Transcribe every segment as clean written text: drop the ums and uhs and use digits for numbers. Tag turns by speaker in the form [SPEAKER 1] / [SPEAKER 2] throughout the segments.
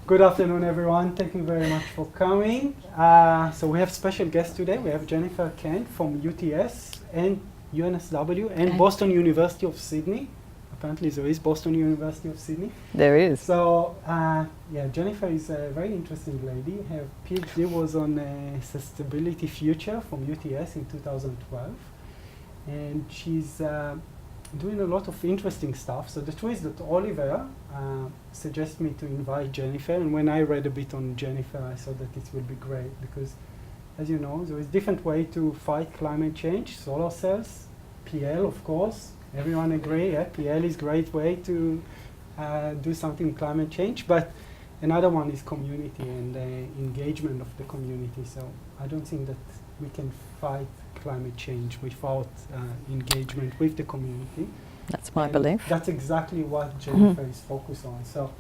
[SPEAKER 1] Good afternoon, everyone. Thank you very much for coming. So we have special guests today. We have Jennifer Kent from UTS and UNSW and Boston University of Sydney. Apparently there is Boston University of Sydney.
[SPEAKER 2] There is.
[SPEAKER 1] So yeah, Jennifer is a very interesting lady. Her PhD was on sustainability future from UTS in 2012. And she's doing a lot of interesting stuff. So the truth is that Oliver suggested me to invite Jennifer, and when I read a bit on Jennifer, I thought that it would be great because, as you know, there is different way to fight climate change. Solar cells, PL, of course. Everyone agree, yeah? PL is a great way to do something with climate change, but another one is community and engagement of the community. So I don't think that we can fight climate change without engagement with the community.
[SPEAKER 2] That's my
[SPEAKER 1] and
[SPEAKER 2] belief.
[SPEAKER 1] That's exactly what Jennifer is focused on. So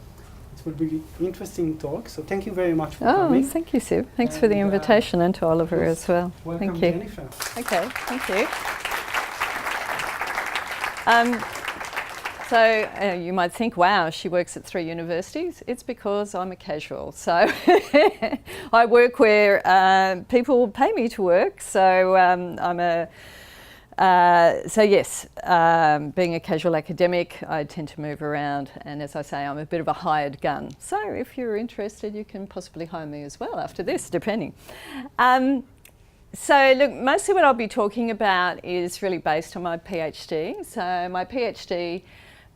[SPEAKER 1] it will be interesting talk. So thank you very much for coming.
[SPEAKER 2] Oh, thank you, Sue. Thanks for the invitation, and to Oliver as well.
[SPEAKER 1] Welcome,
[SPEAKER 2] thank you.
[SPEAKER 1] Jennifer.
[SPEAKER 2] Okay, thank you. So you might think, wow, she works at 3 universities. It's because I'm a casual. So I work where people pay me to work. So being a casual academic, I tend to move around. And as I say, I'm a bit of a hired gun. So if you're interested, you can possibly hire me as well after this, depending. So look, mostly what I'll be talking about is really based on my PhD. So my PhD,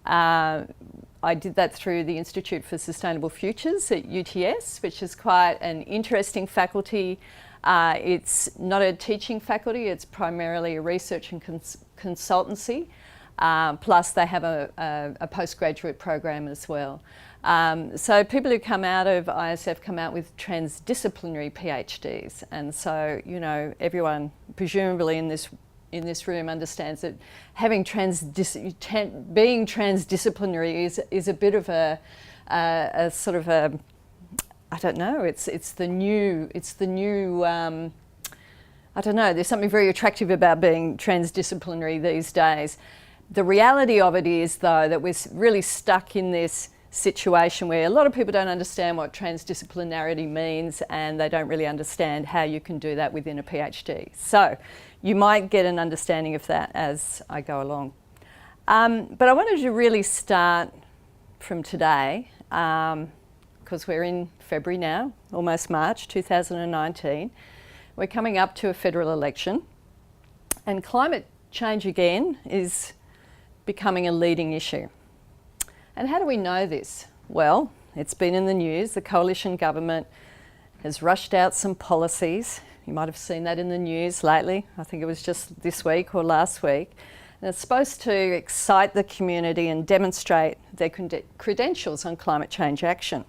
[SPEAKER 2] I did that through the Institute for Sustainable Futures at UTS, which is quite an interesting faculty. It's not a teaching faculty, it's primarily a research and consultancy, plus they have a postgraduate program as well. So people who come out of ISF come out with transdisciplinary PhDs, and so, you know, everyone presumably in this room understands that having being transdisciplinary is a bit of a sort of a, I don't know, it's the new I don't know, there's something very attractive about being transdisciplinary these days. The reality of it is, though, that we're really stuck in this situation where a lot of people don't understand what transdisciplinarity means, and they don't really understand how you can do that within a PhD. So you might get an understanding of that as I go along. But I wanted to really start from today, because we're in February now, almost March 2019. We're coming up to a federal election, and climate change again is becoming a leading issue. And how do we know this? Well, it's been in the news. The coalition government has rushed out some policies. You might have seen that in the news lately. I think it was just this week or last week. And it's supposed to excite the community and demonstrate their credentials on climate change action.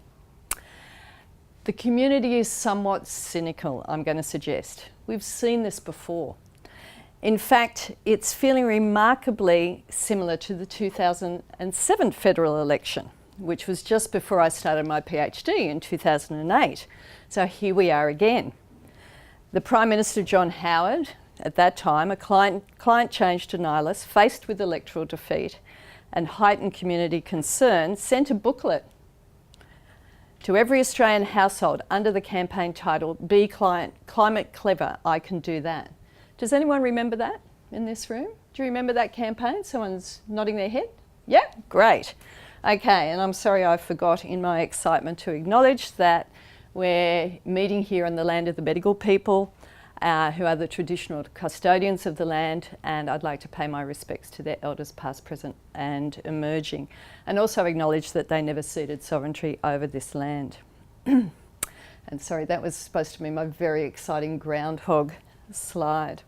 [SPEAKER 2] The community is somewhat cynical, I'm going to suggest. We've seen this before. In fact, it's feeling remarkably similar to the 2007 federal election, which was just before I started my PhD in 2008. So here we are again. The Prime Minister, John Howard, at that time, a climate change denialist faced with electoral defeat and heightened community concern, sent a booklet to every Australian household under the campaign title, "Be Climate Clever, I Can Do That." Does anyone remember that in this room? Do you remember that campaign? Someone's nodding their head? Yeah, great. Okay, and I'm sorry I forgot in my excitement to acknowledge that we're meeting here on the land of the Medigal people, who are the traditional custodians of the land, and I'd like to pay my respects to their elders past, present and emerging, and also acknowledge that they never ceded sovereignty over this land. And sorry, that was supposed to be my very exciting groundhog slide.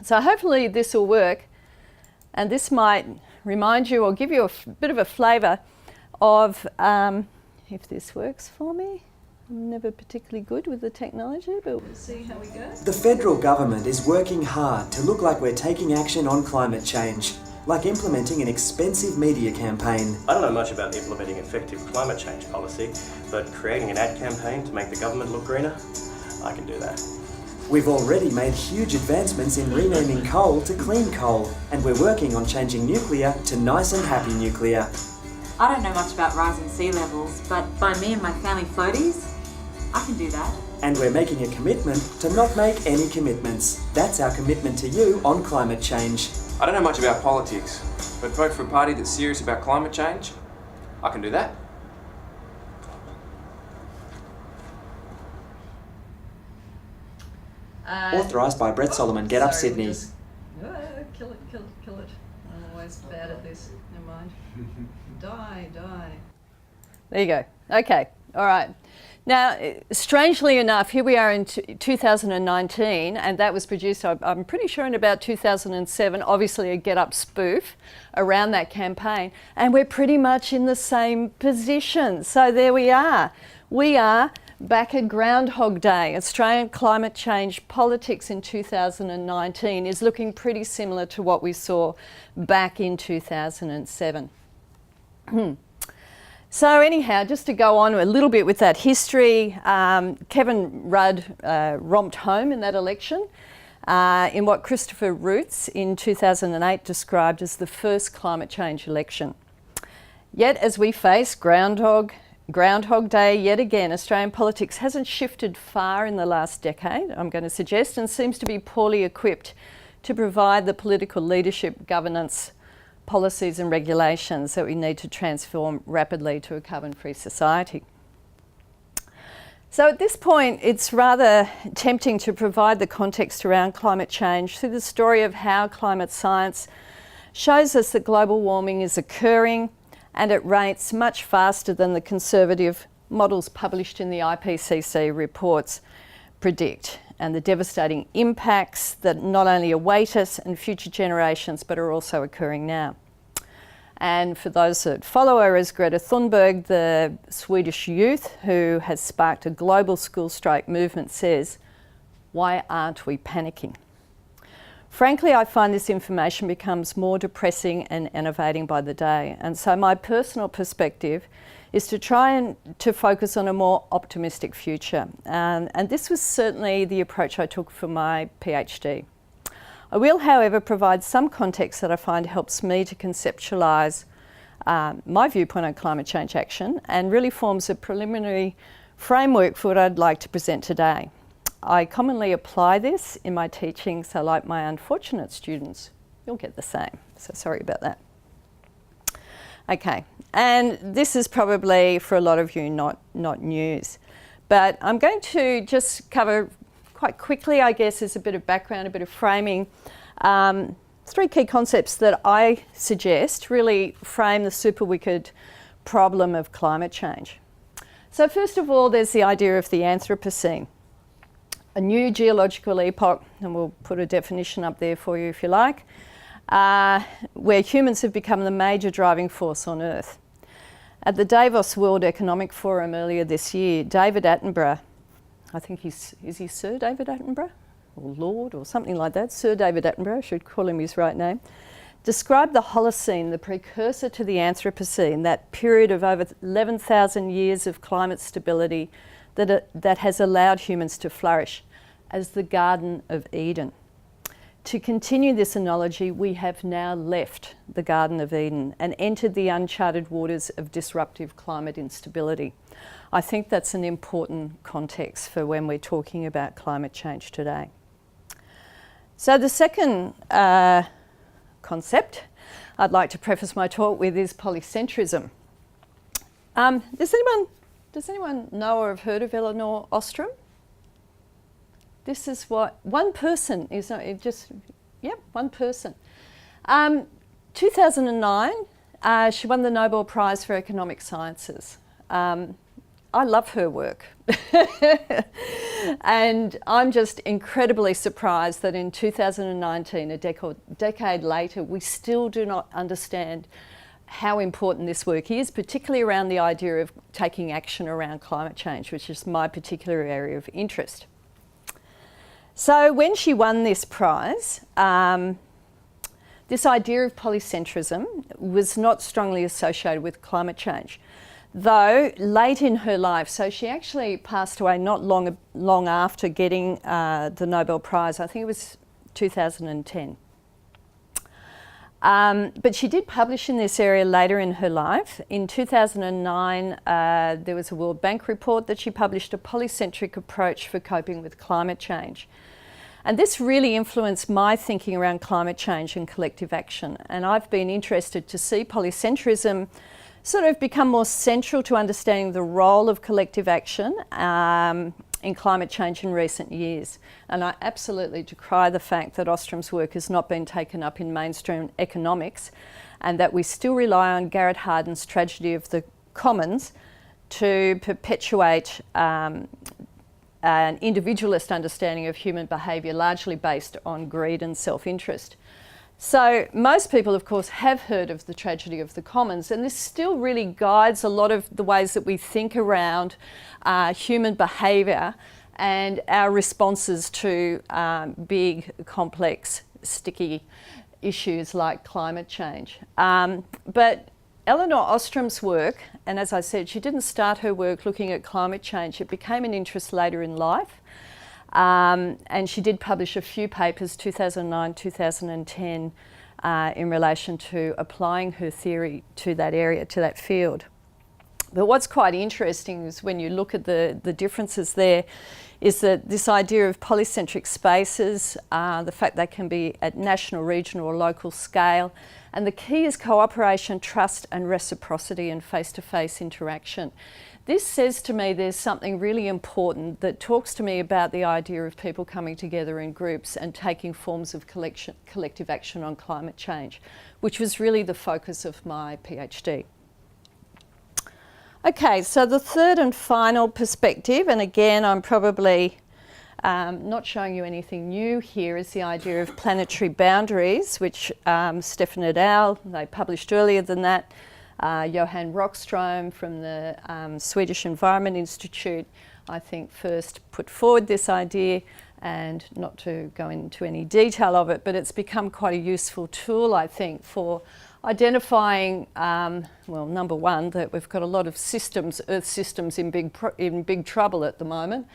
[SPEAKER 2] So hopefully this will work, and this might remind you or give you a bit of a flavour of, if this works for me. I'm never particularly good with the technology, but we'll see how we go.
[SPEAKER 3] The federal government is working hard to look like we're taking action on climate change, like implementing an expensive media campaign.
[SPEAKER 4] I don't know much about implementing effective climate change policy, but creating an ad campaign to make the government look greener, I can do that.
[SPEAKER 3] We've already made huge advancements in renaming coal to clean coal, and we're working on changing nuclear to nice and happy nuclear.
[SPEAKER 5] I don't know much about rising sea levels, but by me and my family floaties, I can do that.
[SPEAKER 3] And we're making a commitment to not make any commitments. That's our commitment to you on climate change.
[SPEAKER 6] I don't know much about politics, but vote for a party that's serious about climate change. I can do that.
[SPEAKER 3] Authorised by Brett Solomon. Get up,
[SPEAKER 2] sorry,
[SPEAKER 3] Sydney.
[SPEAKER 2] Kill it. I'm always bad at this. Never mind. Die. There you go. Okay. All right. Now, strangely enough, here we are in 2019, and that was produced, I'm pretty sure, in about 2007, obviously a Get Up spoof around that campaign, and we're pretty much in the same position. So there we are. We are back at Groundhog Day. Australian climate change politics in 2019 is looking pretty similar to what we saw back in 2007. So anyhow, just to go on a little bit with that history, Kevin Rudd romped home in that election in what Christopher Roots in 2008 described as the first climate change election. Yet as we face Groundhog Day yet again, Australian politics hasn't shifted far in the last decade, I'm going to suggest, and seems to be poorly equipped to provide the political leadership, governance, policies and regulations that we need to transform rapidly to a carbon-free society. So at this point, it's rather tempting to provide the context around climate change through the story of how climate science shows us that global warming is occurring and at rates much faster than the conservative models published in the IPCC reports predict, and the devastating impacts that not only await us and future generations but are also occurring now. And for those that follow her as Greta Thunberg, the Swedish youth who has sparked a global school strike movement, says, "Why aren't we panicking?" Frankly, I find this information becomes more depressing and enervating by the day. And so my personal perspective is to try and to focus on a more optimistic future. And this was certainly the approach I took for my PhD. I will, however, provide some context that I find helps me to conceptualise my viewpoint on climate change action and really forms a preliminary framework for what I'd like to present today. I commonly apply this in my teaching, so like my unfortunate students, you'll get the same. So sorry about that. Okay, and this is probably for a lot of you not news, but I'm going to just cover quite quickly, I guess, as a bit of background, a bit of framing, three key concepts that I suggest really frame the super wicked problem of climate change. So first of all, there's the idea of the Anthropocene, a new geological epoch, and we'll put a definition up there for you if you like, where humans have become the major driving force on Earth. At the Davos World Economic Forum earlier this year, David Attenborough, I think is he Sir David Attenborough? Or Lord, or something like that, Sir David Attenborough, I should call him his right name, described the Holocene, the precursor to the Anthropocene, that period of over 11,000 years of climate stability that has allowed humans to flourish, as the Garden of Eden. To continue this analogy, we have now left the Garden of Eden and entered the uncharted waters of disruptive climate instability. I think that's an important context for when we're talking about climate change today. So the second concept I'd like to preface my talk with is polycentrism. Does anyone know or have heard of Elinor Ostrom? This is what one person is, one person. 2009, she won the Nobel Prize for Economic Sciences. I love her work. And I'm just incredibly surprised that in 2019, a decade later, we still do not understand how important this work is, particularly around the idea of taking action around climate change, which is my particular area of interest. So when she won this prize, this idea of polycentrism was not strongly associated with climate change, though late in her life, so she actually passed away not long after getting the Nobel Prize. I think it was 2010. But she did publish in this area later in her life. In 2009, there was a World Bank report that she published, a polycentric approach for coping with climate change. And this really influenced my thinking around climate change and collective action. And I've been interested to see polycentrism sort of become more central to understanding the role of collective action in climate change in recent years. And I absolutely decry the fact that Ostrom's work has not been taken up in mainstream economics, and that we still rely on Garrett Hardin's Tragedy of the Commons to perpetuate an individualist understanding of human behaviour, largely based on greed and self-interest. So most people, of course, have heard of the Tragedy of the Commons, and this still really guides a lot of the ways that we think around human behaviour and our responses to big, complex, sticky issues like climate change. But Elinor Ostrom's work, and as I said, she didn't start her work looking at climate change. It became an interest later in life. And she did publish a few papers, 2009, 2010, in relation to applying her theory to that area, to that field. But what's quite interesting is when you look at the differences there, is that this idea of polycentric spaces, the fact they can be at national, regional or local scale, and the key is cooperation, trust and reciprocity and face-to-face interaction. This says to me there's something really important that talks to me about the idea of people coming together in groups and taking forms of collective action on climate change, which was really the focus of my PhD. Okay, so the third and final perspective, and again I'm probably not showing you anything new here, is the idea of planetary boundaries, which Stefan et al., they published earlier than that. Johan Rockström from the Swedish Environment Institute, I think, first put forward this idea, and not to go into any detail of it, but it's become quite a useful tool, I think, for identifying, well, number one, that we've got a lot of systems, Earth systems in big trouble at the moment.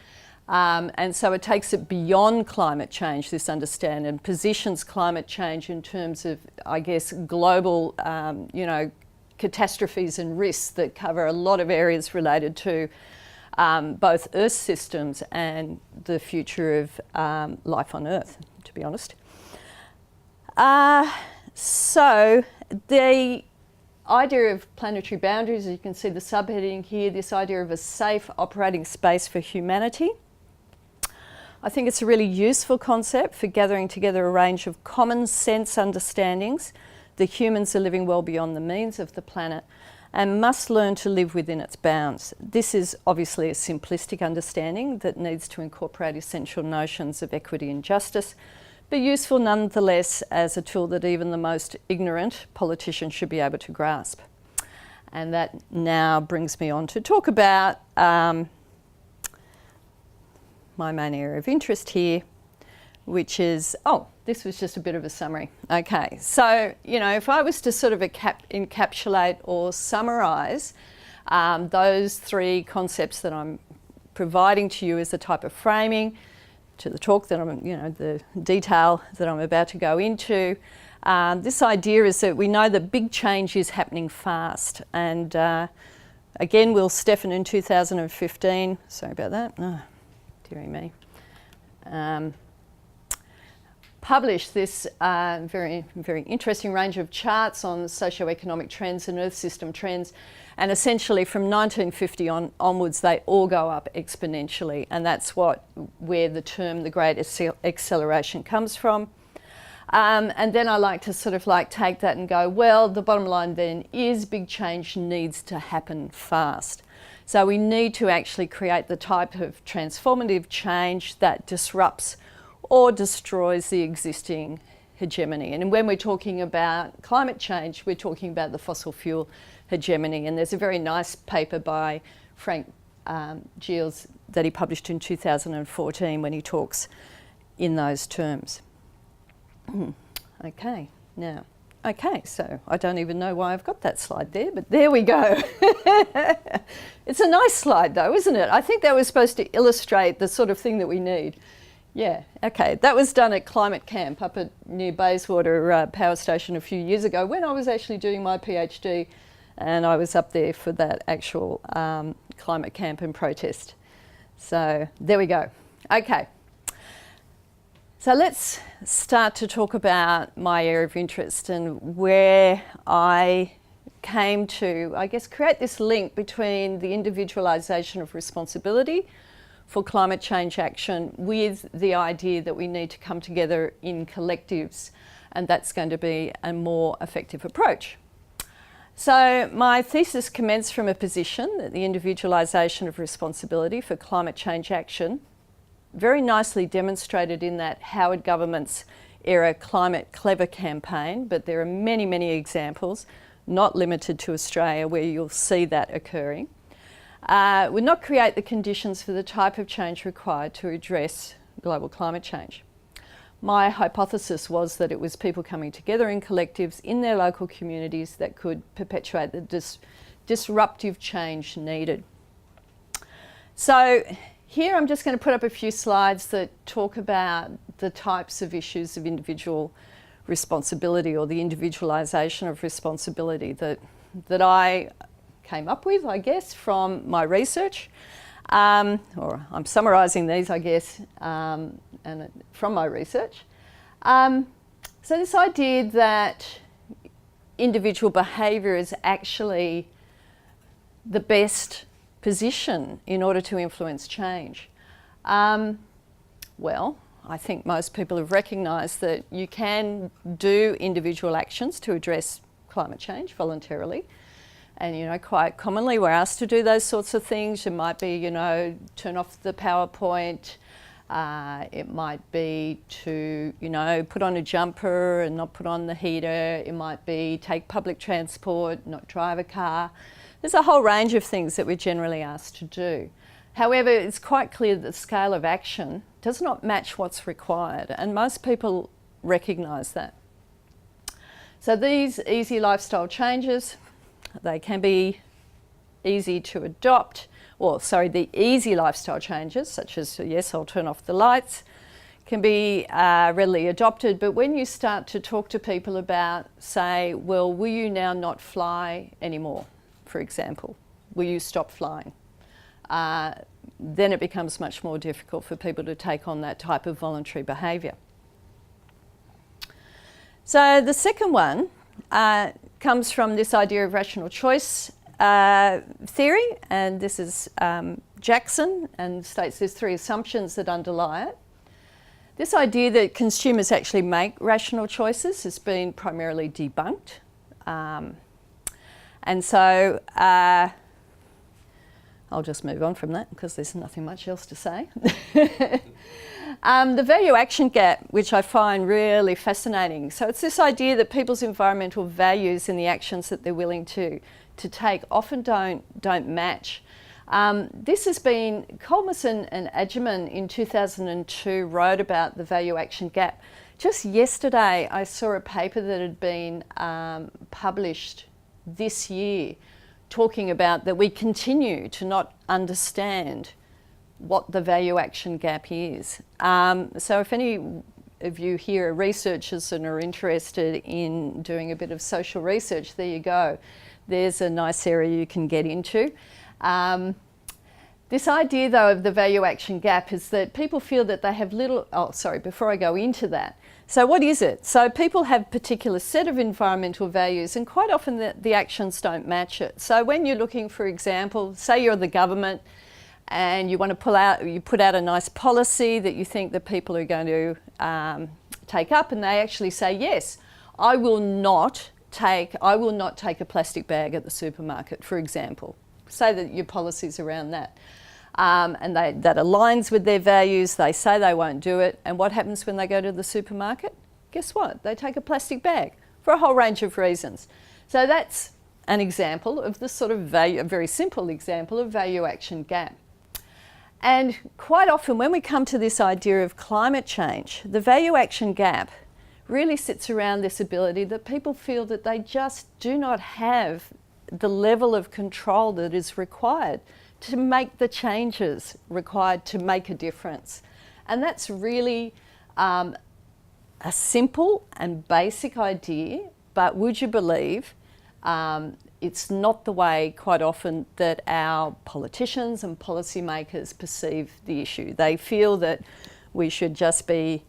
[SPEAKER 2] And so it takes it beyond climate change, this understanding, and positions climate change in terms of, I guess, global, catastrophes and risks that cover a lot of areas related to both Earth systems and the future of life on Earth, to be honest. So the idea of planetary boundaries, as you can see the subheading here, this idea of a safe operating space for humanity. I think it's a really useful concept for gathering together a range of common sense understandings that humans are living well beyond the means of the planet and must learn to live within its bounds. This is obviously a simplistic understanding that needs to incorporate essential notions of equity and justice, but useful nonetheless as a tool that even the most ignorant politician should be able to grasp. And that now brings me on to talk about my main area of interest here, which is, this was just a bit of a summary. Okay, so, if I was to sort of encapsulate or summarise those three concepts that I'm providing to you as a type of framing to the talk that I'm, the detail that I'm about to go into, this idea is that we know that big change is happening fast. And again, Will Stefan in 2015, sorry about that, dearie me, published this very, very interesting range of charts on socioeconomic trends and Earth system trends, and essentially from 1950 onwards they all go up exponentially, and that's where the term the Great Acceleration comes from. And then I like to sort of take that and go, well, the bottom line then is big change needs to happen fast. So we need to actually create the type of transformative change that disrupts or destroys the existing hegemony. And when we're talking about climate change, we're talking about the fossil fuel hegemony. And there's a very nice paper by Frank Giles that he published in 2014 when he talks in those terms. Okay, so I don't even know why I've got that slide there, but there we go. It's a nice slide though, isn't it? I think that was supposed to illustrate the sort of thing that we need Yeah, okay. That was done at Climate Camp up at near Bayswater Power Station a few years ago when I was actually doing my PhD, and I was up there for that actual climate camp and protest. So there we go. Okay. So let's start to talk about my area of interest and where I came to, I guess, create this link between the individualisation of responsibility for climate change action with the idea that we need to come together in collectives, and that's going to be a more effective approach. So my thesis commenced from a position that the individualisation of responsibility for climate change action, very nicely demonstrated in that Howard government's era Climate Clever campaign, but there are many, many examples, not limited to Australia, where you'll see that occurring, would not create the conditions for the type of change required to address global climate change. My hypothesis was that it was people coming together in collectives in their local communities that could perpetuate the disruptive change needed. So here I'm just going to put up a few slides that talk about the types of issues of individual responsibility, or the individualisation of responsibility that I came up with, I guess, from my research, or I'm summarising these, I guess, and from my research. So this idea that individual behaviour is actually the best position in order to influence change. Well, I think most people have recognised that you can do individual actions to address climate change voluntarily. And, you know, quite commonly we're asked to do those sorts of things. It might be, you know, turn off the PowerPoint. It might be to, you know, put on a jumper and not put on the heater. It might be take public transport, not drive a car. There's a whole range of things that we're generally asked to do. However, it's quite clear that the scale of action does not match what's required, and most people recognise that. So these easy lifestyle changes, they can be easy to adopt, the easy lifestyle changes, such as, yes, I'll turn off the lights, can be readily adopted. But when you start to talk to people about, say, well, will you now not fly anymore, for example? Will you stop flying? Then it becomes much more difficult for people to take on that type of voluntary behaviour. So the second one comes from this idea of rational choice theory, and this is Jackson, and states there's three assumptions that underlie it. This idea that consumers actually make rational choices has been primarily debunked. And so I'll just move on from that because there's nothing much else to say. The value action gap, which I find really fascinating. So it's this idea that people's environmental values and the actions that they're willing to take often don't match. This has been, Colmerson and Adjaman in 2002 wrote about the value action gap. Just yesterday I saw a paper that had been published this year talking about that we continue to not understand what the value action gap is. So if any of you here are researchers and are interested in doing a bit of social research, there you go. There's a nice area you can get into. This idea, though, of the value action gap is that people feel that they have little... Oh, sorry, before I go into that. So what is it? So people have a particular set of environmental values, and quite often the actions don't match it. So when you're looking, for example, say you're the government and you want to you put out a nice policy that you think that people are going to take up, and they actually say, yes, I will not take a plastic bag at the supermarket, for example. Say that your policy's around that. And that aligns with their values. They say they won't do it. And what happens when they go to the supermarket? Guess what? They take a plastic bag for a whole range of reasons. So that's an example of the sort of a very simple example of value action gap. And quite often when we come to this idea of climate change, the value action gap really sits around this ability that people feel that they just do not have the level of control that is required to make the changes required to make a difference. And that's really a simple and basic idea, but would you believe it's not the way quite often that our politicians and policymakers perceive the issue. They feel that we should just be,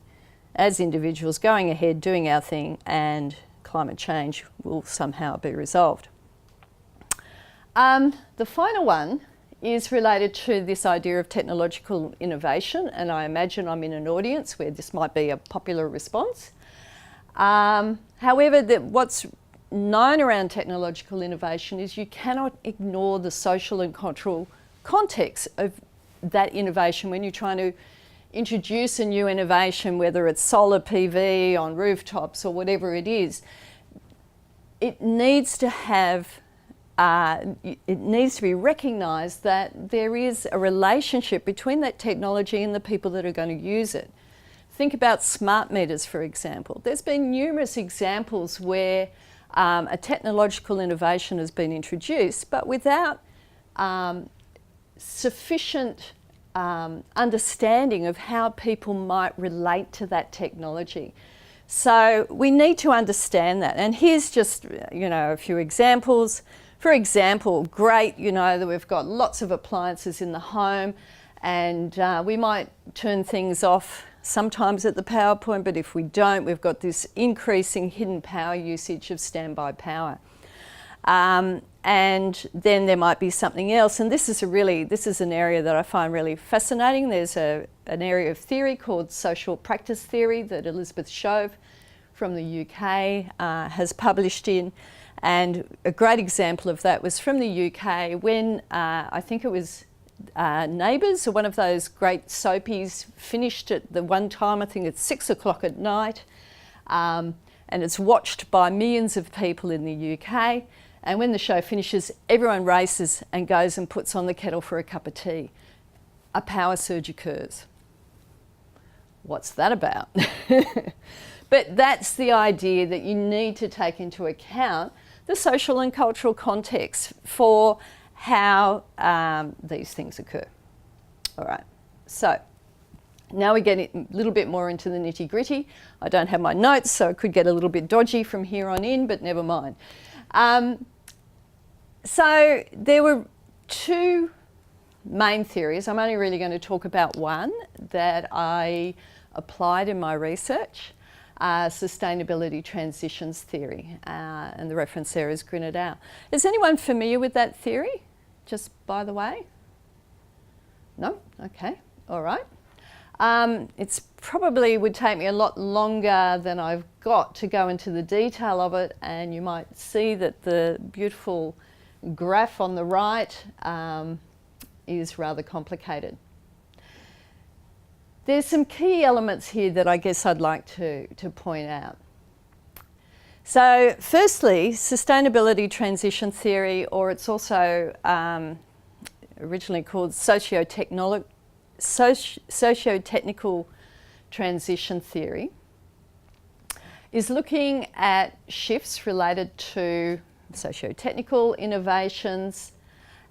[SPEAKER 2] as individuals, going ahead, doing our thing, and climate change will somehow be resolved. The final one is related to this idea of technological innovation, and I imagine I'm in an audience where this might be a popular response. However, what's known around technological innovation is you cannot ignore the social and cultural context of that innovation when you're trying to introduce a new innovation, whether it's solar PV on rooftops or whatever it is. It needs to have it needs to be recognised that there is a relationship between that technology and the people that are going to use it. Think about smart meters, for example. There's been numerous examples where a technological innovation has been introduced, but without sufficient understanding of how people might relate to that technology. So we need to understand that. And here's just, a few examples. For example, great, that we've got lots of appliances in the home, and we might turn things off sometimes at the power point, but if we don't, we've got this increasing hidden power usage of standby power. And then there might be something else, and this is an area that I find really fascinating. There's an area of theory called social practice theory that Elizabeth Shove from the UK has published in, and a great example of that was from the UK when I think it was Neighbours, or one of those great soapies, finished at the one time, I think it's 6 o'clock at night, and it's watched by millions of people in the UK. And when the show finishes, everyone races and goes and puts on the kettle for a cup of tea. A power surge occurs. What's that about? But that's the idea, that you need to take into account the social and cultural context for how these things occur. All right, so now we get a little bit more into the nitty-gritty. I don't have my notes, so it could get a little bit dodgy from here on in, but never mind. So there were two main theories. I'm only really going to talk about one that I applied in my research, sustainability transitions theory, and the reference there is Greta. Is anyone familiar with that theory, just by the way? No? Okay, all right. It's probably would take me a lot longer than I've got to go into the detail of it, and you might see that the beautiful graph on the right is rather complicated. There's some key elements here that I guess I'd like to point out. So firstly, sustainability transition theory, or it's also originally called socio-technical transition theory, is looking at shifts related to socio-technical innovations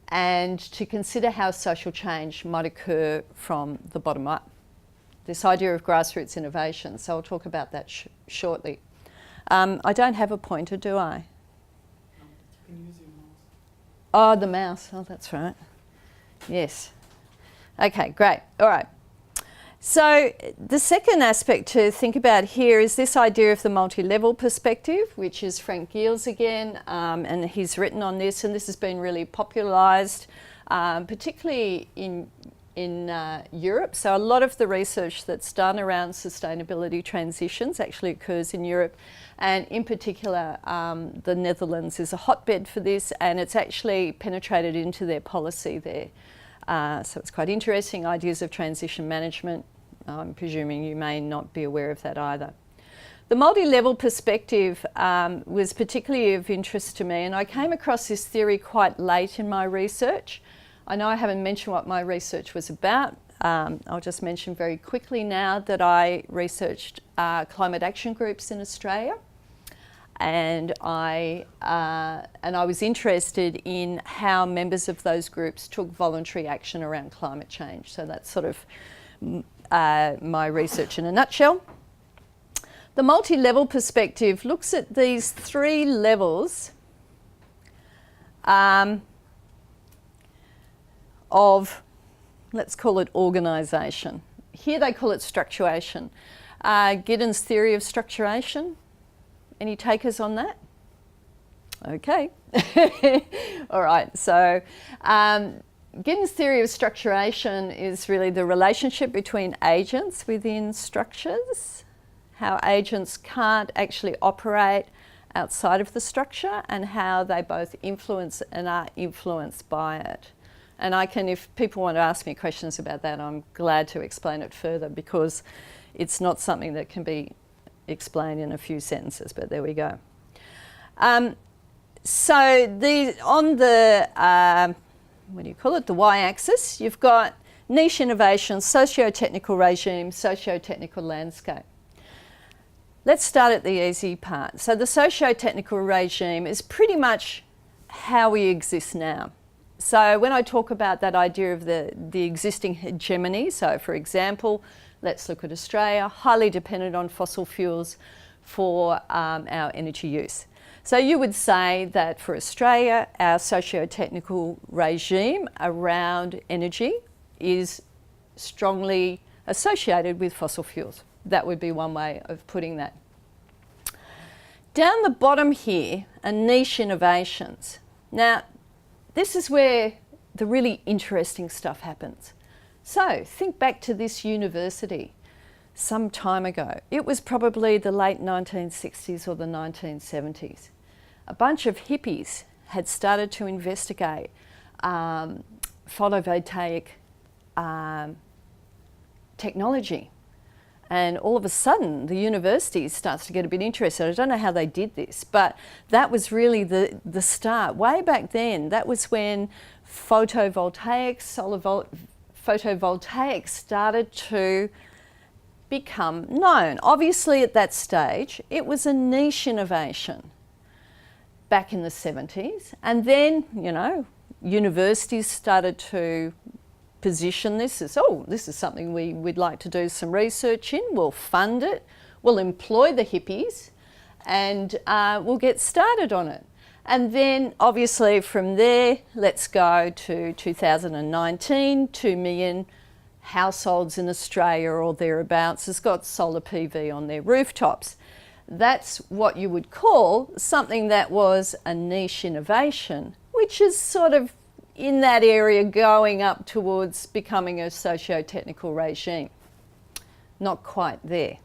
[SPEAKER 2] and to consider how social change might occur from the bottom up. This idea of grassroots innovation, so I'll talk about that shortly. I don't have a pointer, do I?
[SPEAKER 1] You can use your mouse.
[SPEAKER 2] Oh, the mouse. Oh, that's right. Yes. Okay, great. All right. So the second aspect to think about here is this idea of the multi-level perspective, which is Frank Giel's again, and he's written on this, and this has been really popularised, particularly in Europe. So a lot of the research that's done around sustainability transitions actually occurs in Europe, and in particular the Netherlands is a hotbed for this, and it's actually penetrated into their policy there. So it's quite interesting, ideas of transition management. I'm presuming you may not be aware of that either. The multi-level perspective was particularly of interest to me, and I came across this theory quite late in my research. I know I haven't mentioned what my research was about. I'll just mention very quickly now that I researched climate action groups in Australia, and I was interested in how members of those groups took voluntary action around climate change. So that's sort of my research in a nutshell. The multi-level perspective looks at these 3 levels of, let's call it organisation. Here they call it structuration. Giddens' theory of structuration. Any takers on that? Okay. All right, so Giddens' theory of structuration is really the relationship between agents within structures, how agents can't actually operate outside of the structure, and how they both influence and are influenced by it. And I can, if people want to ask me questions about that, I'm glad to explain it further, because it's not something that can be explained in a few sentences, but there we go. So on the, what do you call it, the y-axis, you've got niche innovation, socio-technical regime, socio-technical landscape. Let's start at the easy part. So the socio-technical regime is pretty much how we exist now. So when I talk about that idea of the existing hegemony, so for example, let's look at Australia, highly dependent on fossil fuels for our energy use. So you would say that for Australia, our socio-technical regime around energy is strongly associated with fossil fuels. That would be one way of putting that. Down the bottom here are niche innovations. Now, this is where the really interesting stuff happens. So think back to this university some time ago. It was probably the late 1960s or the 1970s. A bunch of hippies had started to investigate photovoltaic technology. And all of a sudden, the university starts to get a bit interested. I don't know how they did this, but that was really the start. Way back then, that was when photovoltaic started to become known. Obviously, at that stage, it was a niche innovation back in the 70s. And then, you know, universities started to position this as, oh, this is something we'd like to do some research in, we'll fund it, we'll employ the hippies, and we'll get started on it. And then obviously from there, let's go to 2019, 2 million households in Australia or thereabouts has got solar PV on their rooftops. That's what you would call something that was a niche innovation, which is sort of in that area going up towards becoming a socio-technical regime. Not quite there.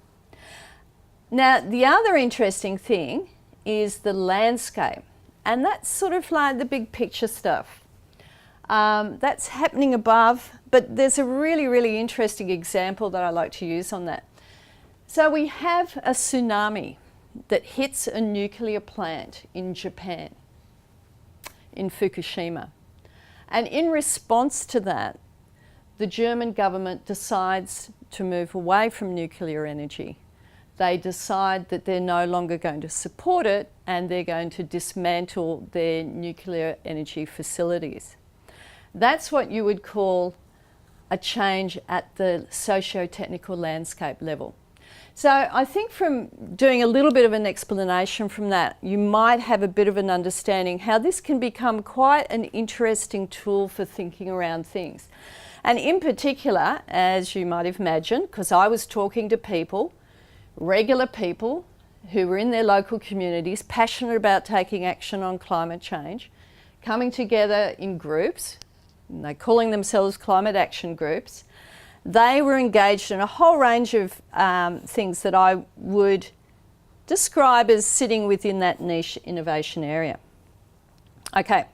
[SPEAKER 2] Now, the other interesting thing is the landscape, and that's sort of like the big picture stuff. That's happening above, but there's a really, really interesting example that I like to use on that. So we have a tsunami that hits a nuclear plant in Japan, in Fukushima. And in response to that, the German government decides to move away from nuclear energy. They decide that they're no longer going to support it, and they're going to dismantle their nuclear energy facilities. That's what you would call a change at the socio-technical landscape level. So I think from doing a little bit of an explanation from that, you might have a bit of an understanding how this can become quite an interesting tool for thinking around things. And in particular, as you might imagine, because I was talking to people, regular people who were in their local communities, passionate about taking action on climate change, coming together in groups, and they're calling themselves climate action groups. They were engaged in a whole range of things that I would describe as sitting within that niche innovation area. Okay,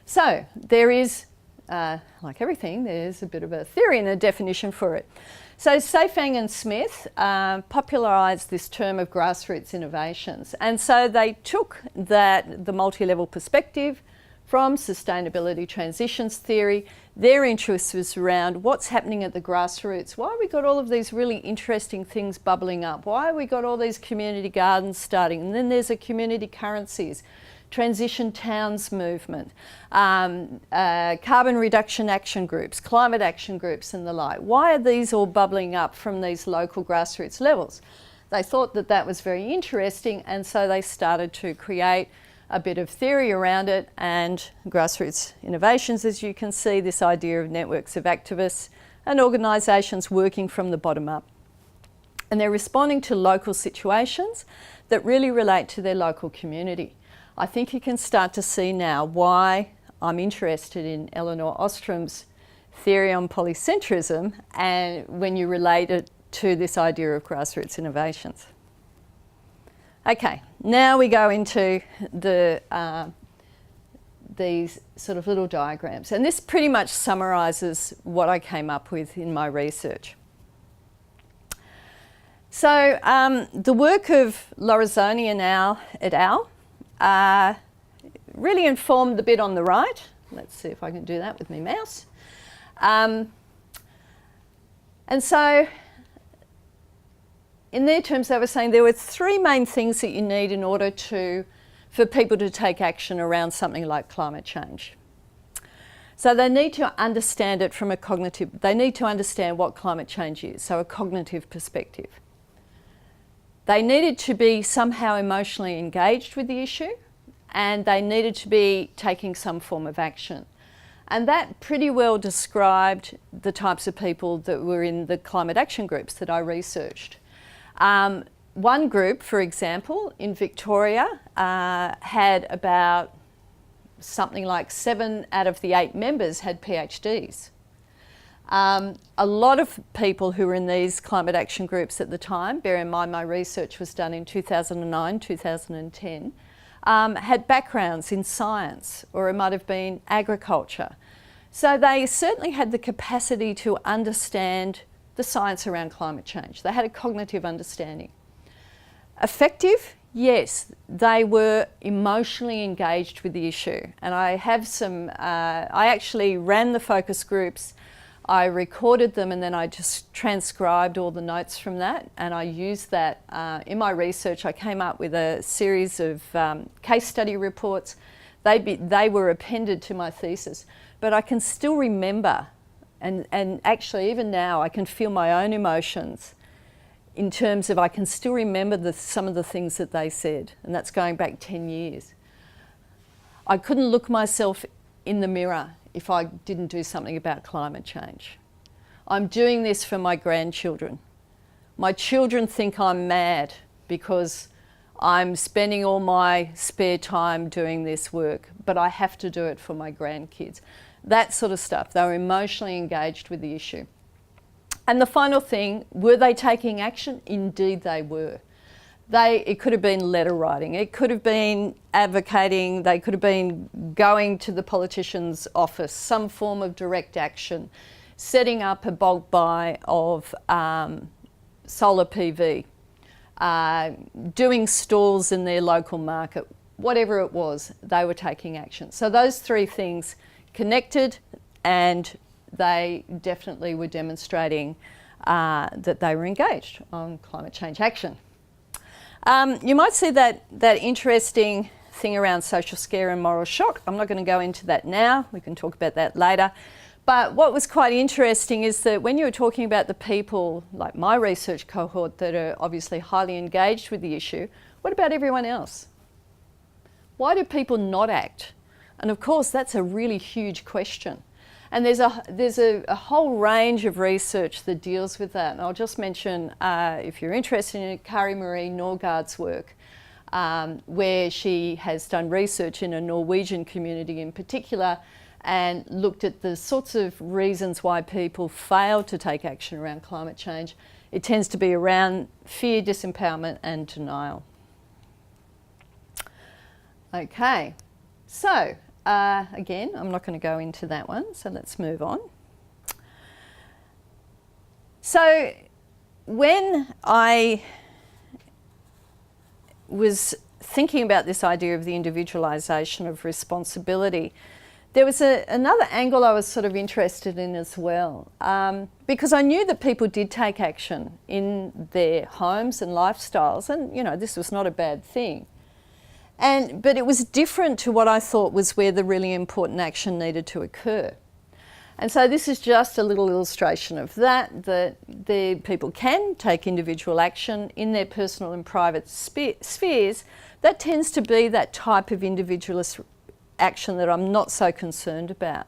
[SPEAKER 2] so there is, like everything, there's a bit of a theory and a definition for it. So Seyfang and Smith popularised this term of grassroots innovations, and so they took the multi-level perspective from sustainability transitions theory. Their interest was around what's happening at the grassroots. Why have we got all of these really interesting things bubbling up? Why have we got all these community gardens starting? And then there's a community currencies transition towns movement, carbon reduction action groups, climate action groups and the like. Why are these all bubbling up from these local grassroots levels? They thought that that was very interesting, and so they started to create a bit of theory around it, and grassroots innovations, as you can see, this idea of networks of activists and organisations working from the bottom up. And they're responding to local situations that really relate to their local community. I think you can start to see now why I'm interested in Elinor Ostrom's theory on polycentrism, and when you relate it to this idea of grassroots innovations. Okay, now we go into these sort of little diagrams, and this pretty much summarises what I came up with in my research. So the work of Lorenzoni et al. Really informed the bit on the right. Let's see if I can do that with my mouse. And so in their terms, they were saying there were three main things that you need in order for people to take action around something like climate change. So they need to understand it from a cognitive, they need to understand what climate change is, so a cognitive perspective. They needed to be somehow emotionally engaged with the issue, and they needed to be taking some form of action. And that pretty well described the types of people that were in the climate action groups that I researched. One group, for example, in Victoria, had about something like 7 out of the 8 members had PhDs. A lot of people who were in these climate action groups at the time, bear in mind my research was done in 2009, 2010, had backgrounds in science, or it might have been agriculture. So they certainly had the capacity to understand the science around climate change. They had a cognitive understanding. Effective? Yes, they were emotionally engaged with the issue. And I have some, I actually ran the focus groups, I recorded them, and then I just transcribed all the notes from that, and I used that in my research. I came up with a series of case study reports. They were appended to my thesis, but I can still remember, and actually even now I can feel my own emotions in terms of I can still remember some of the things that they said, and that's going back 10 years. I couldn't look myself in the mirror if I didn't do something about climate change. I'm doing this for my grandchildren. My children think I'm mad because I'm spending all my spare time doing this work, but I have to do it for my grandkids. That sort of stuff. They were emotionally engaged with the issue. And the final thing, were they taking action? Indeed they were. It could have been letter writing, it could have been advocating, they could have been going to the politician's office, some form of direct action, setting up a bulk buy of solar PV, doing stalls in their local market, whatever it was, they were taking action. So those three things connected, and they definitely were demonstrating that they were engaged on climate change action. You might see that interesting thing around social scare and moral shock. I'm not going to go into that now. We can talk about that later. But what was quite interesting is that when you were talking about the people, like my research cohort, that are obviously highly engaged with the issue, what about everyone else? Why do people not act? And of course, that's a really huge question. And there's a whole range of research that deals with that. And I'll just mention, if you're interested in it, Kari Marie Norgaard's work, where she has done research in a Norwegian community in particular, and looked at the sorts of reasons why people fail to take action around climate change. It tends to be around fear, disempowerment, and denial. Okay, so again, I'm not going to go into that one, so let's move on. So when I was thinking about this idea of the individualisation of responsibility, there was another angle I was sort of interested in as well, because I knew that people did take action in their homes and lifestyles, and you know, this was not a bad thing. But it was different to what I thought was where the really important action needed to occur. And so this is just a little illustration of that the people can take individual action in their personal and private spheres. That tends to be that type of individualist action that I'm not so concerned about.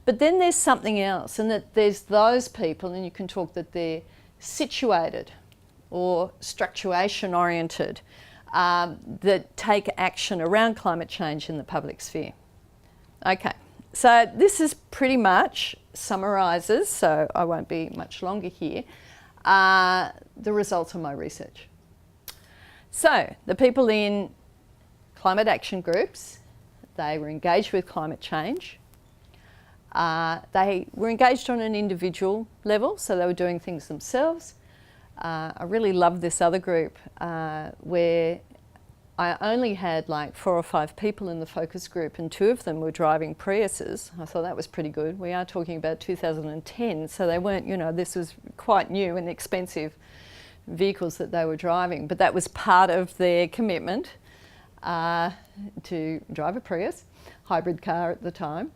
[SPEAKER 2] But then there's something else, and that there's those people, and you can talk that they're situated or structuration oriented, that take action around climate change in the public sphere. Okay. So this is pretty much summarises, so I won't be much longer here, the results of my research. So the people in climate action groups, they were engaged with climate change. They were engaged on an individual level, so they were doing things themselves. I really loved this other group where I only had like 4 or 5 people in the focus group, and 2 of them were driving Priuses. I thought that was pretty good. We are talking about 2010, so they weren't, you know, this was quite new and expensive vehicles that they were driving, but that was part of their commitment to drive a Prius, hybrid car at the time.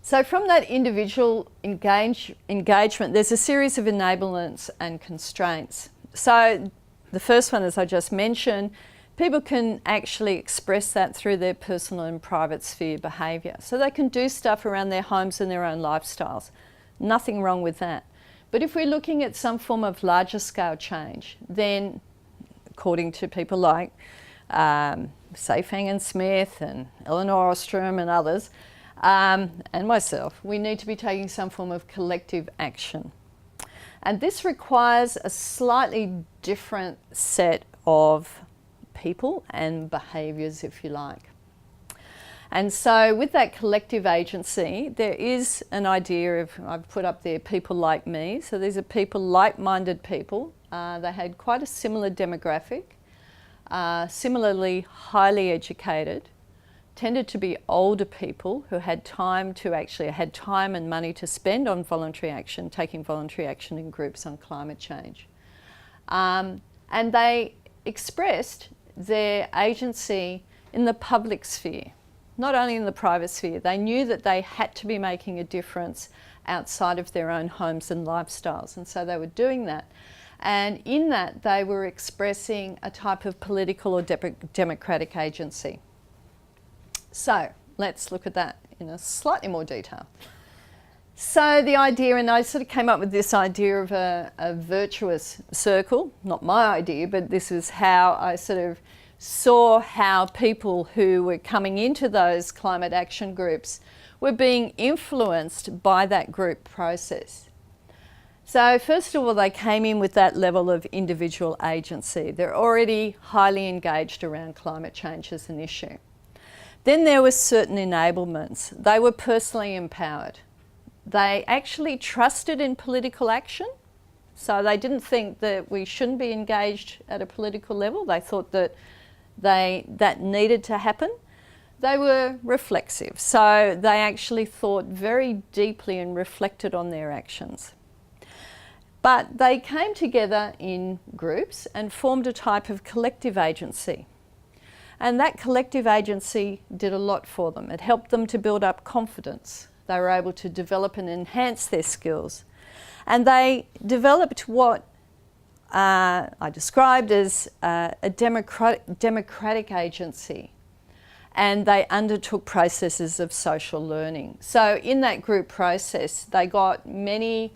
[SPEAKER 2] So from that individual engagement, there's a series of enablements and constraints. So the first one, as I just mentioned, people can actually express that through their personal and private sphere behaviour. So they can do stuff around their homes and their own lifestyles. Nothing wrong with that. But if we're looking at some form of larger scale change, then according to people like Seyfang and Smith and Eleanor Ostrom and others, and myself, we need to be taking some form of collective action. And this requires a slightly different set of people and behaviours, if you like. And so with that collective agency, there is an idea of, I've put up there, people like me. So these are people, like-minded people. They had quite a similar demographic, similarly highly educated, tended to be older people who had time and money to spend on voluntary action, taking voluntary action in groups on climate change. And they expressed their agency in the public sphere, not only in the private sphere. They knew that they had to be making a difference outside of their own homes and lifestyles, and so they were doing that. And in that, they were expressing a type of political or democratic agency. So let's look at that in a slightly more detail. So the idea, and I sort of came up with this idea of a virtuous circle, not my idea, but this is how I sort of saw how people who were coming into those climate action groups were being influenced by that group process. So first of all, they came in with that level of individual agency. They're already highly engaged around climate change as an issue. Then there were certain enablements. They were personally empowered. They actually trusted in political action. So they didn't think that we shouldn't be engaged at a political level. They thought that that needed to happen. They were reflexive. So they actually thought very deeply and reflected on their actions. But they came together in groups and formed a type of collective agency. And that collective agency did a lot for them. It helped them to build up confidence. They were able to develop and enhance their skills. And they developed what I described as a democratic agency. And they undertook processes of social learning. So in that group process, they got many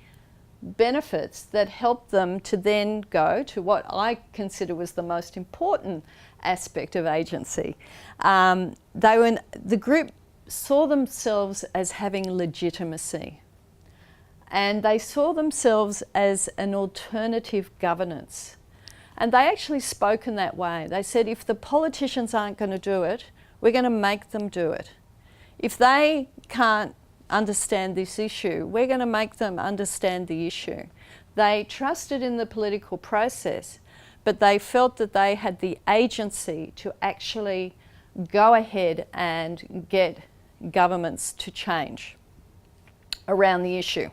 [SPEAKER 2] benefits that helped them to then go to what I consider was the most important aspect of agency. The group saw themselves as having legitimacy, and they saw themselves as an alternative governance. And they actually spoke in that way. They said, if the politicians aren't going to do it, we're going to make them do it. If they can't understand this issue, we're going to make them understand the issue. They trusted in the political process, but they felt that they had the agency to actually go ahead and get governments to change around the issue.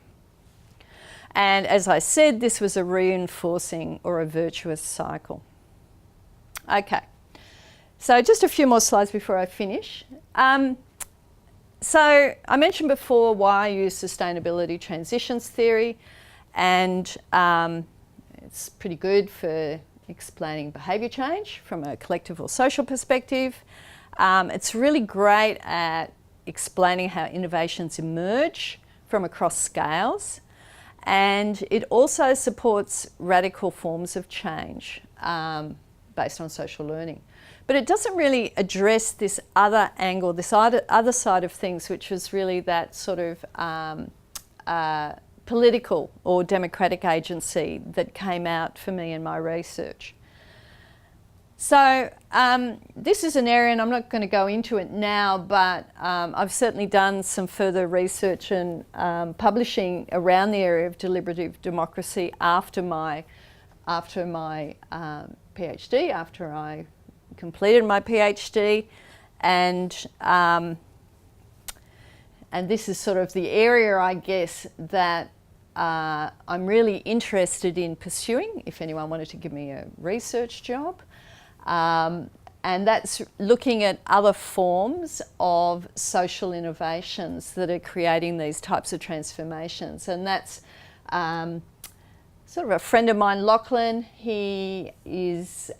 [SPEAKER 2] And as I said, this was a reinforcing or a virtuous cycle. Okay, So just a few more slides before I finish. So I mentioned before why I use sustainability transitions theory, and it's pretty good for explaining behaviour change from a collective or social perspective. It's really great at explaining how innovations emerge from across scales, and it also supports radical forms of change based on social learning. But it doesn't really address this other angle, this other side of things, which was really that sort of political or democratic agency that came out for me in my research. So this is an area, and I'm not going to go into it now, but I've certainly done some further research and publishing around the area of deliberative democracy after my PhD, after I completed my PhD, and this is sort of the area, I guess, that I'm really interested in pursuing if anyone wanted to give me a research job. And that's looking at other forms of social innovations that are creating these types of transformations. And that's sort of a friend of mine, Lachlan. He is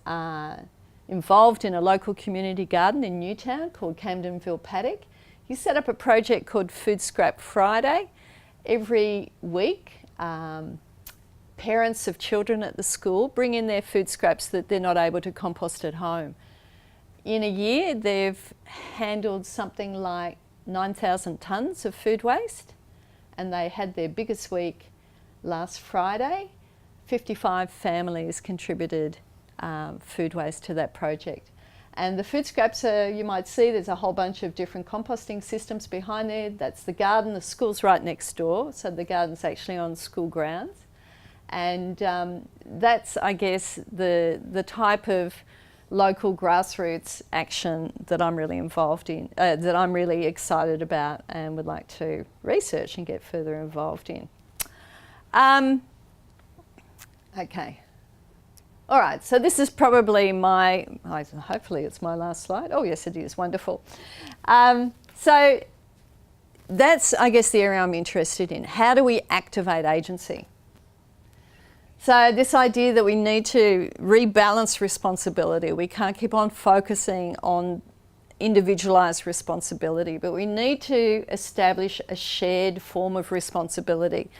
[SPEAKER 2] involved in a local community garden in Newtown called Camdenville Paddock. He set up a project called Food Scrap Friday. Every week, parents of children at the school bring in their food scraps that they're not able to compost at home. In a year, they've handled something like 9,000 tonnes of food waste, and they had their biggest week last Friday. 55 families contributed food waste to that project. And the food scraps are, you might see, there's a whole bunch of different composting systems behind there. That's the garden. The school's right next door, so the garden's actually on school grounds. And that's, I guess, the type of local grassroots action that I'm really involved in, that I'm really excited about and would like to research and get further involved in. Okay. All right, so this is probably my, hopefully it's my last slide. Oh yes, it is, wonderful. So that's, I guess, the area I'm interested in. How do we activate agency? So this idea that we need to rebalance responsibility. We can't keep on focusing on individualised responsibility, but we need to establish a shared form of responsibility.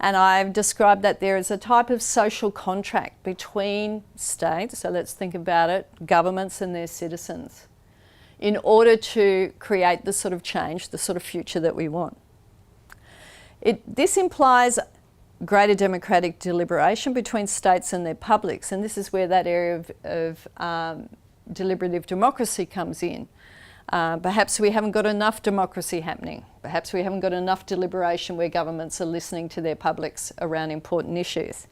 [SPEAKER 2] And I've described that there is a type of social contract between states, so let's think about it, governments and their citizens, in order to create the sort of change, the sort of future that we want. This implies greater democratic deliberation between states and their publics, and this is where that area of deliberative democracy comes in. Perhaps we haven't got enough democracy happening. Perhaps we haven't got enough deliberation where governments are listening to their publics around important issues.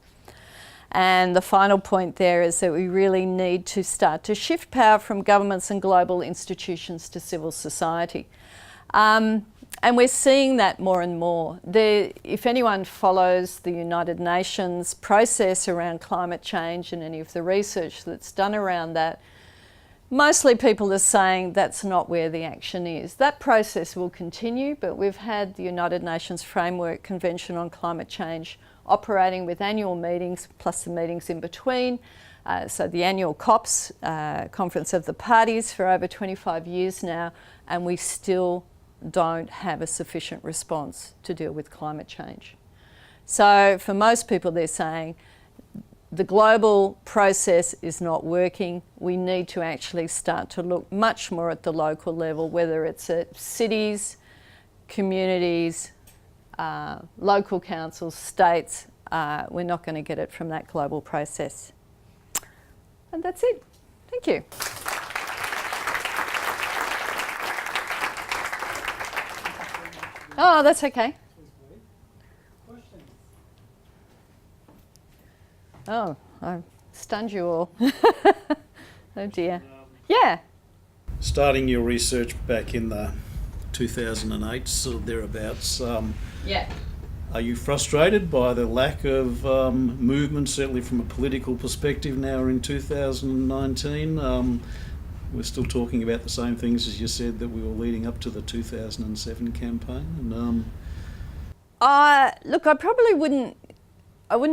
[SPEAKER 2] And the final point there is that we really need to start to shift power from governments and global institutions to civil society. And we're seeing that more and more. If anyone follows the United Nations process around climate change and any of the research that's done around that, mostly people are saying that's not where the action is. That process will continue, but we've had the United Nations Framework Convention on Climate Change operating with annual meetings, plus the meetings in between. So the annual COPs, Conference of the Parties, for over 25 years now, and we still don't have a sufficient response to deal with climate change. So for most people, they're saying the global process is not working. We need to actually start to look much more at the local level, whether it's at cities, communities, local councils, states. We're not going to get it from that global process. And that's it. Thank you. Oh, that's okay. Oh, I stunned you all. Oh dear. Yeah.
[SPEAKER 7] Starting your research back in the 2008, sort of thereabouts.
[SPEAKER 2] Yeah.
[SPEAKER 7] Are you frustrated by the lack of movement, certainly from a political perspective now in 2019? we're still talking about the same things as you said that we were leading up to the 2007 campaign. And
[SPEAKER 2] look, I probably wouldn't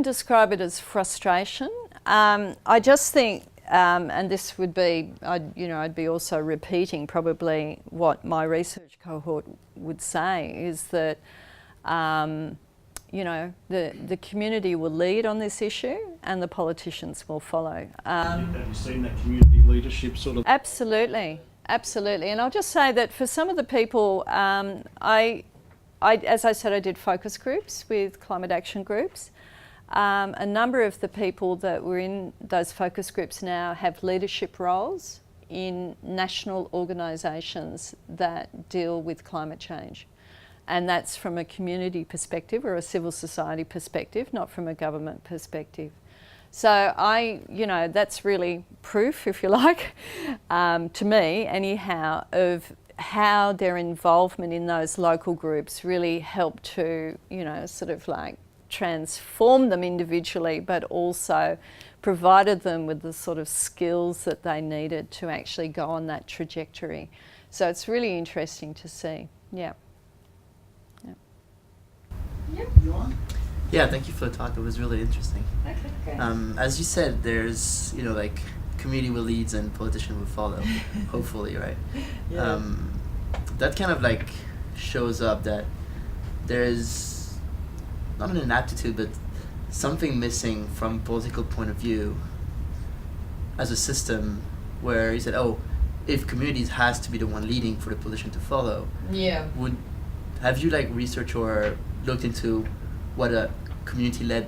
[SPEAKER 2] describe it as frustration. I just think, and this would be, I'd be also repeating probably what my research cohort would say, is that, the community will lead on this issue and the politicians will follow.
[SPEAKER 7] have you seen that community leadership sort of?
[SPEAKER 2] Absolutely. And I'll just say that for some of the people, as I said, I did focus groups with climate action groups. A number of the people that were in those focus groups now have leadership roles in national organisations that deal with climate change. And that's from a community perspective or a civil society perspective, not from a government perspective. So that's really proof, if you like, to me anyhow, of how their involvement in those local groups really helped to, sort of like transform them individually, but also provided them with the sort of skills that they needed to actually go on that trajectory. So it's really interesting to see. Yeah.
[SPEAKER 8] Yeah, thank you for the talk. It was really interesting.
[SPEAKER 2] Okay, great.
[SPEAKER 8] As you said, there's, community will lead and politician will follow, hopefully, right?
[SPEAKER 2] Yeah.
[SPEAKER 8] That kind of shows up that there's not an inaptitude, but something missing from political point of view as a system where you said, if communities has to be the one leading for the politician to follow.
[SPEAKER 2] Yeah.
[SPEAKER 8] Have you researched or looked into what a community-led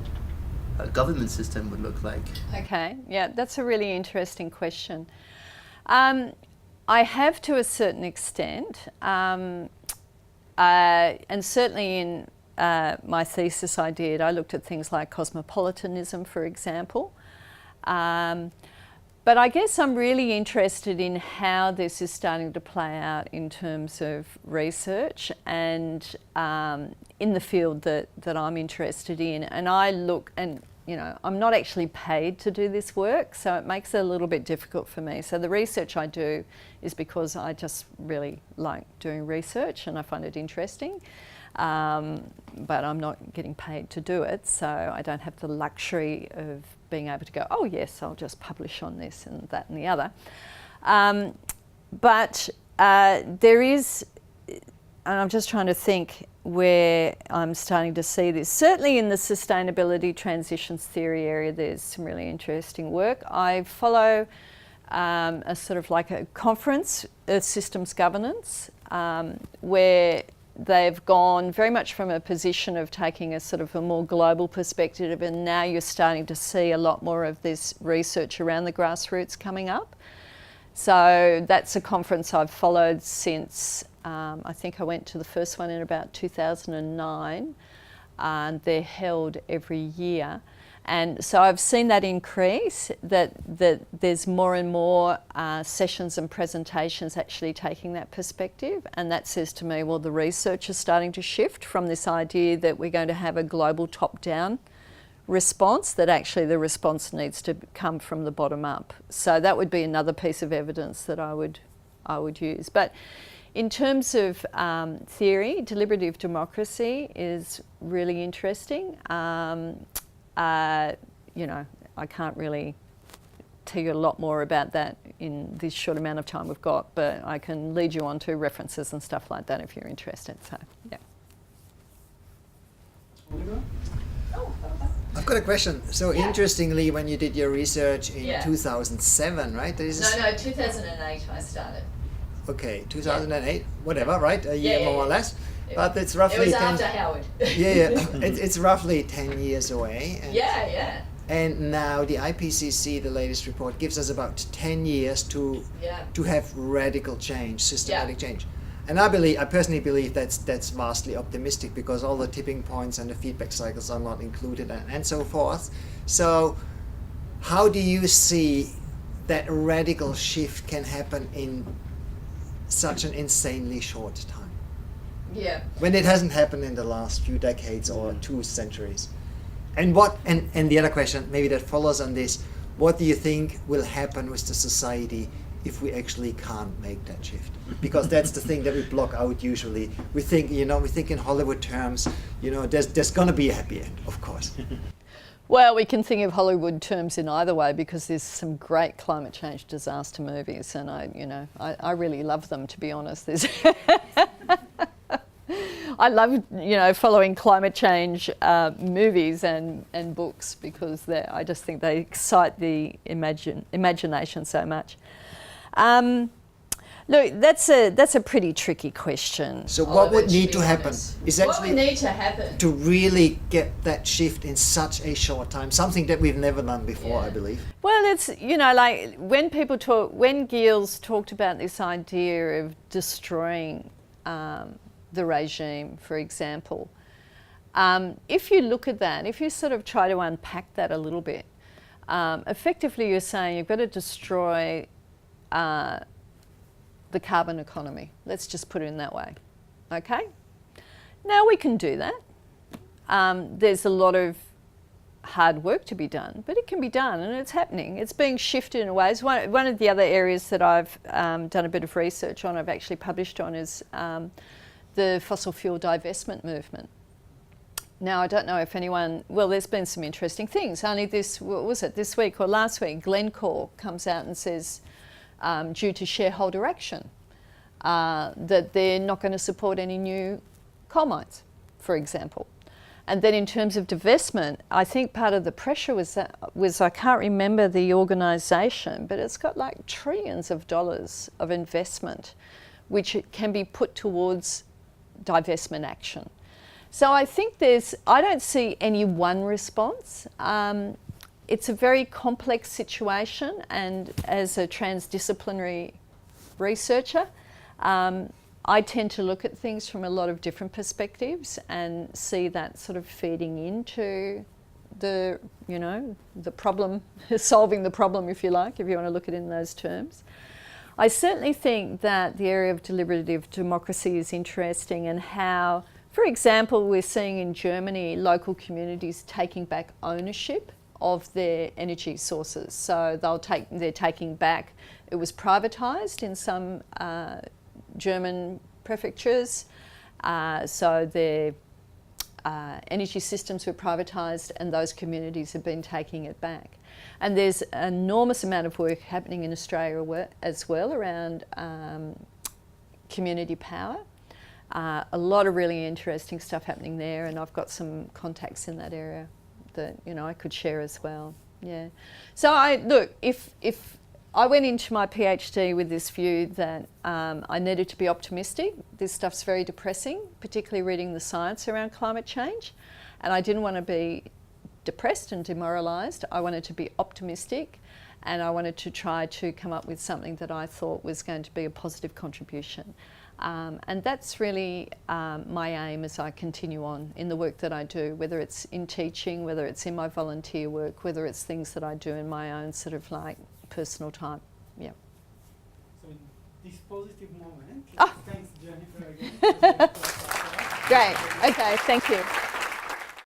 [SPEAKER 8] government system would look like?
[SPEAKER 2] Okay, yeah, that's a really interesting question. I have to a certain extent, and certainly in my thesis I looked at things like cosmopolitanism, for example. But I guess I'm really interested in how this is starting to play out in terms of research and in the field that I'm interested in. And I look, and I'm not actually paid to do this work, so it makes it a little bit difficult for me. So the research I do is because I just really like doing research and I find it interesting. But I'm not getting paid to do it, so I don't have the luxury of being able to go, oh yes, I'll just publish on this and that and the other. But there is, and I'm just trying to think where I'm starting to see this. Certainly in the sustainability transitions theory area, there's some really interesting work. I follow a sort of like a conference, Earth Systems Governance, where they've gone very much from a position of taking a sort of a more global perspective, and now you're starting to see a lot more of this research around the grassroots coming up. So that's a conference I've followed since, I think I went to the first one in about 2009, and they're held every year. And so I've seen that increase, that there's more and more sessions and presentations actually taking that perspective. And that says to me, well, the research is starting to shift from this idea that we're going to have a global top-down response, that actually the response needs to come from the bottom up. So that would be another piece of evidence that I would use. But in terms of theory, deliberative democracy is really interesting. I can't really tell you a lot more about that in this short amount of time we've got, but I can lead you on to references and stuff like that if you're interested. So, yeah.
[SPEAKER 9] I've got a question. So interestingly, when you did your research in 2007, right?
[SPEAKER 2] No, 2008 I started.
[SPEAKER 9] Okay, 2008, whatever, right? A year more or less. But it's
[SPEAKER 2] It
[SPEAKER 9] roughly
[SPEAKER 2] was
[SPEAKER 9] 10,
[SPEAKER 2] after Howard.
[SPEAKER 9] it's roughly 10 years away. And,
[SPEAKER 2] Yeah.
[SPEAKER 9] And now the IPCC, the latest report, gives us about 10 years to have radical change, systematic change. And I personally believe that's vastly optimistic, because all the tipping points and the feedback cycles are not included and so forth. So how do you see that radical shift can happen in such an insanely short time?
[SPEAKER 2] Yeah.
[SPEAKER 9] When it hasn't happened in the last few decades or 2 centuries. And and the other question, maybe that follows on this, what do you think will happen with the society if we actually can't make that shift, because that's the thing that we block out usually. We think in Hollywood terms, there's gonna be a happy end, of course.
[SPEAKER 2] Well, we can think of Hollywood terms in either way, because there's some great climate change disaster movies, and I really love them, to be honest. I love following climate change movies and books, because I just think they excite the imagination so much. Look, that's a pretty tricky question.
[SPEAKER 9] So what would need to happen is
[SPEAKER 2] what would need to happen
[SPEAKER 9] to really get that shift in such a short time, something that we've never done before, I believe.
[SPEAKER 2] Well, it's, like when Giels talked about this idea of destroying the regime, for example, if you look at that, if you sort of try to unpack that a little bit, effectively you're saying you've got to destroy the carbon economy. Let's just put it in that way. Okay? Now we can do that. There's a lot of hard work to be done, but it can be done, and it's happening. It's being shifted in ways. One of the other areas that I've done a bit of research on, I've actually published on, is the fossil fuel divestment movement. Now, I don't know if there's been some interesting things. Only this week or last week, Glencore comes out and says, due to shareholder action, that they're not going to support any new coal mines, for example. And then in terms of divestment, I think part of the pressure was I can't remember the organisation, but it's got like trillions of dollars of investment, which can be put towards divestment action. So I think I don't see any one response. It's a very complex situation, and as a transdisciplinary researcher, I tend to look at things from a lot of different perspectives and see that sort of feeding into the problem, solving the problem, if you like, if you want to look at it in those terms. I certainly think that the area of deliberative democracy is interesting, and how, for example, we're seeing in Germany local communities taking back ownership of their energy sources. So they're taking back, it was privatised in some German prefectures, so their energy systems were privatised, and those communities have been taking it back. And there's an enormous amount of work happening in Australia as well around community power. A lot of really interesting stuff happening there, and I've got some contacts in that area that I could share as well. Yeah. So if I went into my PhD with this view that I needed to be optimistic. This stuff's very depressing, particularly reading the science around climate change, and I didn't want to be depressed and demoralised. I wanted to be optimistic, and I wanted to try to come up with something that I thought was going to be a positive contribution. And that's really my aim as I continue on in the work that I do, whether it's in teaching, whether it's in my volunteer work, whether it's things that I do in my own sort of like personal time. Yeah.
[SPEAKER 1] So in this positive moment,
[SPEAKER 2] Oh.
[SPEAKER 1] thanks Jennifer again.
[SPEAKER 2] Great. Okay, thank you.